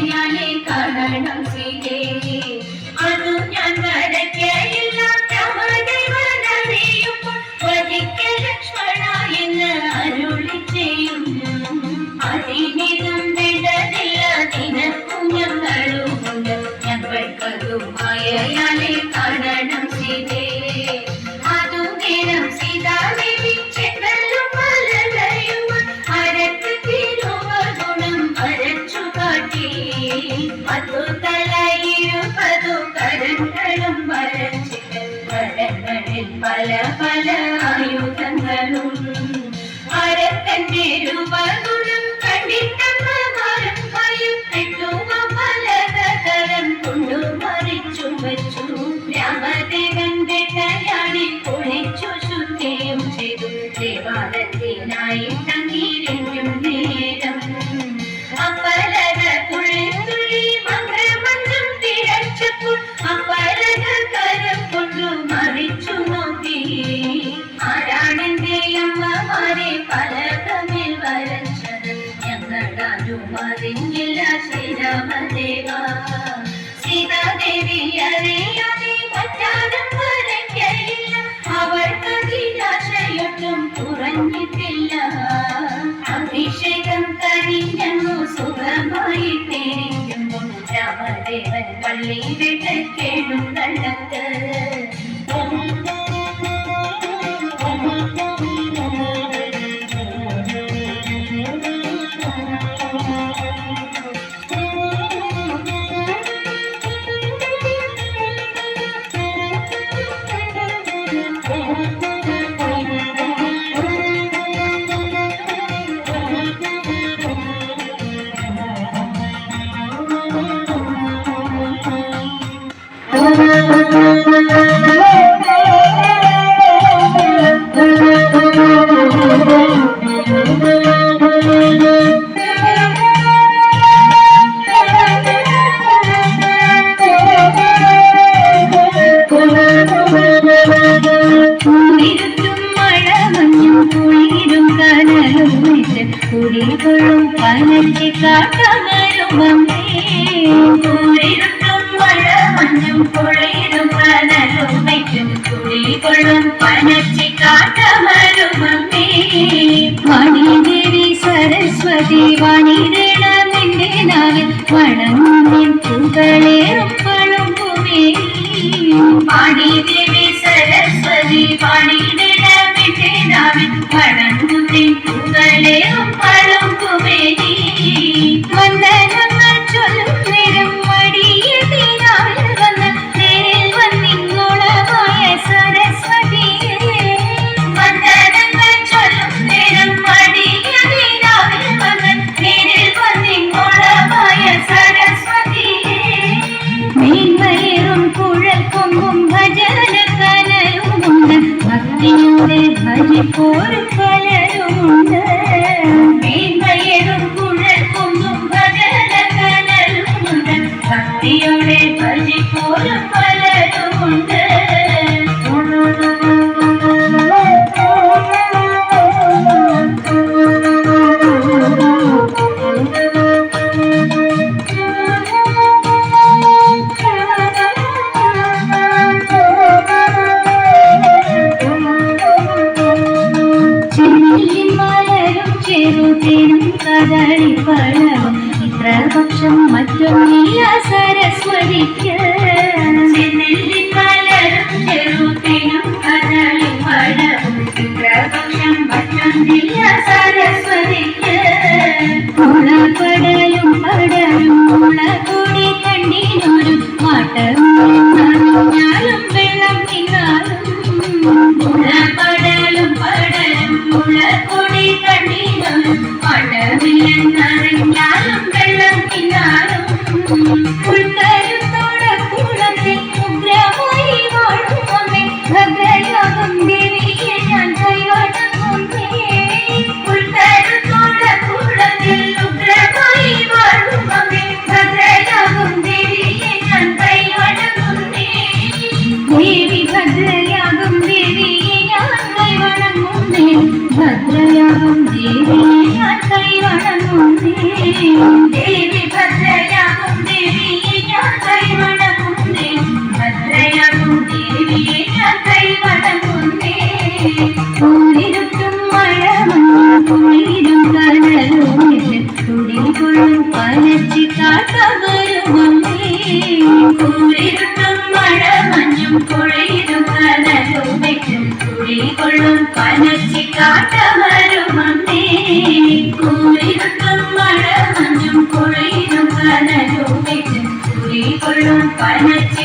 മായയാലെ കാണണം സീതേ അതു ഞാൻ വരയ്ക്കയില്ല രാമദേവനറിയുമ്പോൾ വധിക്ക ലക്ഷ്മണ എന്ന് അരുളി ചെയ്യും അതിനിതും വിടതില്ല നിനക്കും ഞങ്ങളുമുണ്ട് ഞങ്ങൾക്കതു മായയാലെ കാണണം സീതേ അതു നേരം സീതാദേവി ചെന്നല്ലും മലലയും അരക്ക് തിരുവഗുണം വരച്ചു കാട്ടി 10 തലയിരുപതു കരങ്ങളും വരച്ചിട്ട് കരങ്ങളിൽ പല പല ആയുധങ്ങളും അരക്കന്റെ രൂപഗുണം കണ്ടിട്ടമ്മമാരും ഭയം കെട്ടുക പലതരം കൊണ്ടു മറിച്ചു വച്ചു രാമദേവൻ വേട്ടയാടി പൊളിച്ചു ശുദ്ധിയും ചെയ്തു ദേവാലയത്തിനായി തങ്ങിയിരിക്കും നേരം അപ്പലക തുള്ളി തുള്ളി മന്ത്രമന്ത്രം തിരച്ചപ്പോൾ അപ്പലക കരം കൊണ്ടു മറിച്ചു നോക്കി ആരാണെന്റെ അമ്മമാരെ പലകമിൽ വരച്ചത് ഞങ്ങളാരും അറിഞ്ഞില്ല ശ്രീരാമദേവ സീതാദേവി അറിയാതെ മറ്റാരും വരയ്ക്കയില്ല അവൾക്കതിരാശയൊട്ടും കുറഞ്ഞിട്ടില്ല അഭിഷേകം കഴിഞ്ഞു സുഖമായി തിരിക്കുമ്പോൾ രാമദേവൻ പള്ളി വിട്ടക്കേടും കണ്ടത് കുടികൊള്ളും പനച്ചി കാട്ടമരുമേ മഴ മഞ്ഞും കുളിരും കനലും വയ്ക്കും കുടികൊള്ളും പനച്ചി കാട്ടമരുമേ വാണിദേവി സരസ്വതി വാണിടണമെന്റെ നാവിൽ വണങ്ങും പൂക്കളേറും പളുമ്പുമേ വാണിദേവി സരസ്വതി വാണിടണമെന്റെ നാവിൽ വണങ്ങും പൂക്കളേറും പളുമ്പുമേ വന്ദനങ്ങൾ ചൊല്ലും നേരം മടിയതിനാവിൽ വന്ന് നേരിൽ വന്നിങ്ങോളമായ സരസ്വതിയെ വന്ദനങ്ങൾ ചൊല്ലും നേരം മടിയതിനാവിൽ വന്ന് നേരിൽ വന്നിങ്ങോളമായ സരസ്വതിയെ മേന്മയേറും കുഴൽ കൊമ്പും ഭജന കലരുമുണ്ട് ഭക്തിയോടെ ഭജിപ്പോരും പലരുമുണ്ട് മേന്മയേറും കുഴൽ കൊമ്പും ഭജന കലരുമുണ്ട് ഭക്തിയോടെ ഭജിപ്പോരും പലരുമുണ്ട് കദളിപ്പഴവും ഇത്രപക്ഷം മറ്റൊന്നില്ല സരസ്വതിക്ക് ചെറുത്തിനും കദളിപ്പഴവും ഇത്രപക്ഷം മറ്റൊന്നില്ല സരസ്വതിക്ക് മുളപടലും പടലും മുളകൊടി കണ്ടിനൊരു മാട്ടം വെള്ളം തിന്നാലും മുളപടലും പടലും മുളകൊടി കണ്ടിനൊരു മടവില്ലെന്നറിഞ്ഞാലും വെള്ളം തിന്നാലും ഉൾക്കരുത്തോടെ കുളത്തിൽ ഉഗ്രമായി വാഴും അമ്മേ ഭദ്രയാകും ദേവിയെ ഞാൻ കൈവണങ്ങുന്നേ ഉൾക്കരുത്തോടെ കുളത്തിൽ ഉഗ്രമായി വാഴും അമ്മേ ഭദ്രയാകും ദേവിയെ ഞാൻ കൈവണങ്ങുന്നേ ദേവി ഭദ്രയാകും ദേവിയെ ഞാൻ കൈവണങ്ങുന്നേ ഭദ്രയാകും ദേവിയെ ഞാൻ കൈവണങ്ങുന്നേ വണങ്ങുന്നേ ദേവി ഭദ്രയാകും ദേവിയെ ഞാൻ കൈവണങ്ങുന്നേ ഭദ്രയാകും ദേവിയെ ഞാൻ കൈവണങ്ങുന്നേ കൂരിരുട്ടും മഴമഞ്ഞും കുളിരും കനലുമിട്ട് തുടികൊള്ളും പനച്ചി കാട്ടവരുമേ കൂരിരുട്ടും മഴമഞ്ഞും കുളിരും കനലുമിട്ട് തുടികൊള്ളും പനച്ചി കാട്ടവരുമേ കൂരിരുട്ടും മഴമഞ്ഞും കുളിരും കനലുമിട്ട് തുടികൊള്ളും പനച്ചി